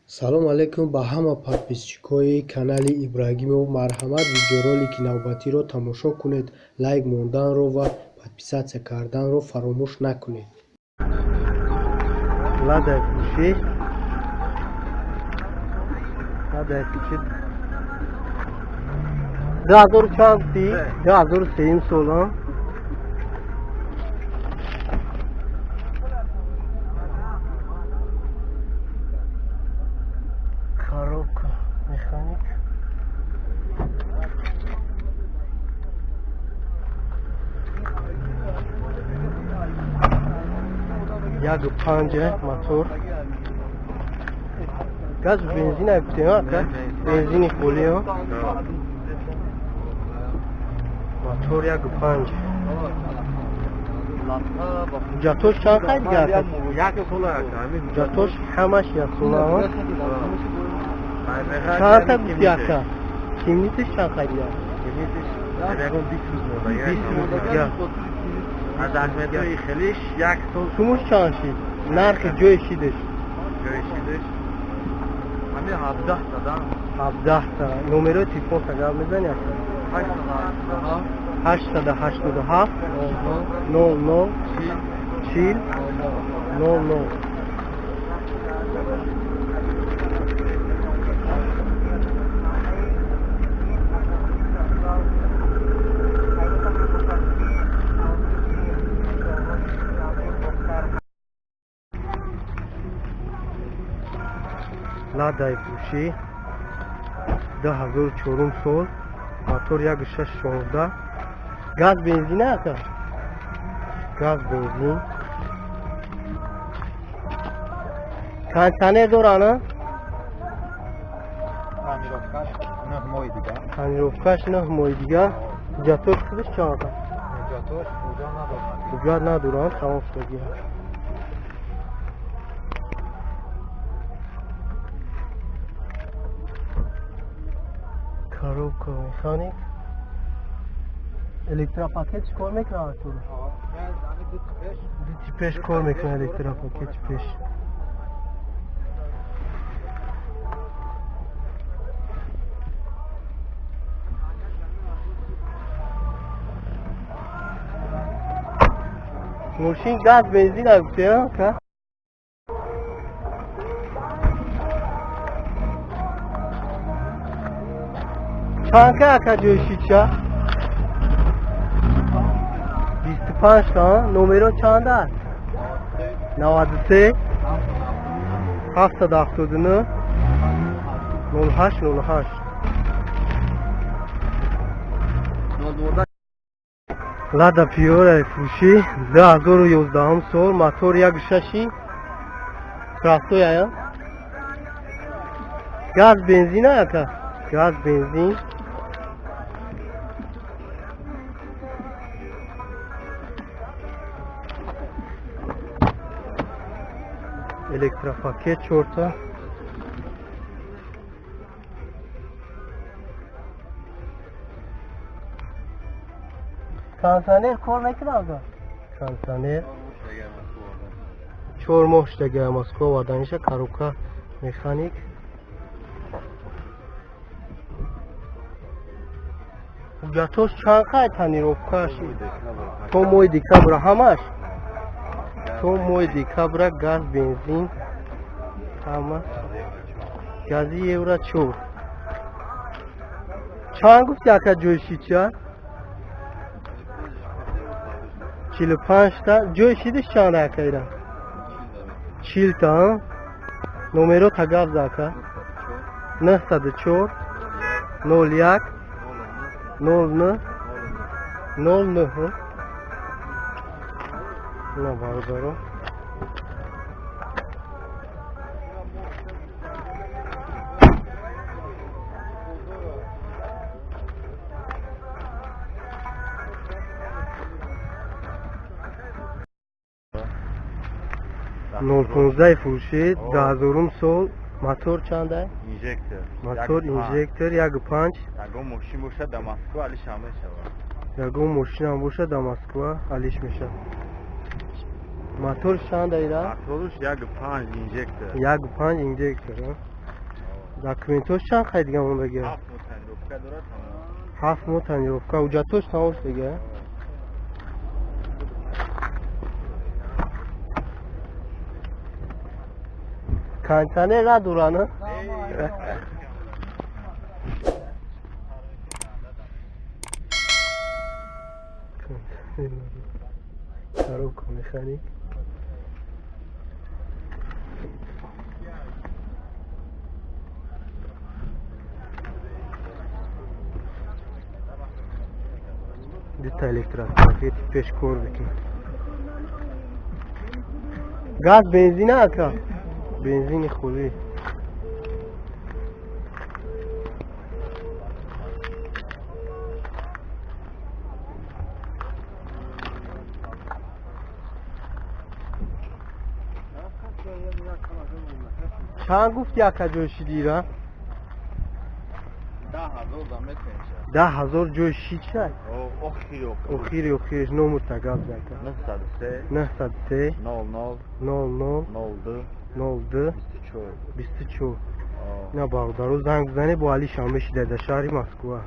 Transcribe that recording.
Салом алейкум ба ҳама подписчикои канали Ибрагимов марҳамат. Видеоролики навбатиро тамошо кунед. Лайк монданро ва подписатсия карданро фаромӯш накунед. Ладай пуши. Ладай пуши. 2003 солон. Коробка механик. Як панҷа мотор. Газ бензин гуфтем ака? Бензини холиё. Мотор як панҷ. Ҷатош чанд хай дига ака? Як сола ака. Ҷатош ҳамаш як сола. Чанд та гуфти ака? Кимнитиш чанд хай дига? Кимнитиш регон 20 рӯз мода. 20 рӯз. Аз Ахмедои Хелиш як сол Шумош чанд шид? Нархи ҷои шидаш? ҷои шидаш. Ҳами 17 тадан. 17 та. Номерои телефон тагар мезани ака? 887 00 40 00. Ладай пуши 2004 сол. Мотор 1.616. Газ бензин ака? Газ бензин. Кондиционер дорана? Тамировкаш 9 моҳи дига. Тамировкаш 9 моҳи дига. Ҷатош худаш чанд ака? Ҷатош пуҷа надорад. Пуҷа надорад, тамом шуд. Коробка механик. Электропакет чикор мекунад то? Ди пеш кор мекунад электропакет пеш. Мошин газ бензин агуфте ака? چند که اکا جوشید چه؟ 25 تا نومرو چند است؟ 93 779 08 08 Lada Fiora فروشی 2011 سال موتور 1.6 تراکتور یا گاز بنزین اکا گاز بنزین elektropaket çorta kansaner kor nekine aga kansaner çormoştagi Moskvadan isha коробка mexanik ҷатош чанд хай тонировкаш то моҳи декабра ҳамаш то моҳи декабра газ бензин ҳама гази евро 4 чанд гуфти ака ҷои шидша 45 та ҷои шидиш чанд ака ира 40 та номеро тагавз ака 94 01 09 09 на базару нол 15 фуршид 2000 сол мотор чанд ай? Инжектор. Мотор инжектор 1.5. Ягон мошин бошад дар Москва алиш ҳама шавад. Ягон мошин ҳам бошад дар Москва алиш мешавад. Мотор чанд ира? Моторуш 1.5 инжектор. 1.5 инжектор. داکومنتوش چند خواهی دیگه اون بگه؟ 7 تنگفکه داره تمام. 7 ماه تنجرفکه اوجتوش تماش دیگه؟ کنتنه را دورانه؟ Коробка механик. Бита электростанция пеш кор бекин. Газ бензин ака. Бензин худи. چند گفت یک جوشی دیره؟ 10,000 زمت میشه. 10,000 جوشی چه؟ اخیرش نمو تگاز نکن. 903 903 00 00 02 02 24. 24 نه باغدارو زنگ بزنی با علی شامشی در شهری مسکو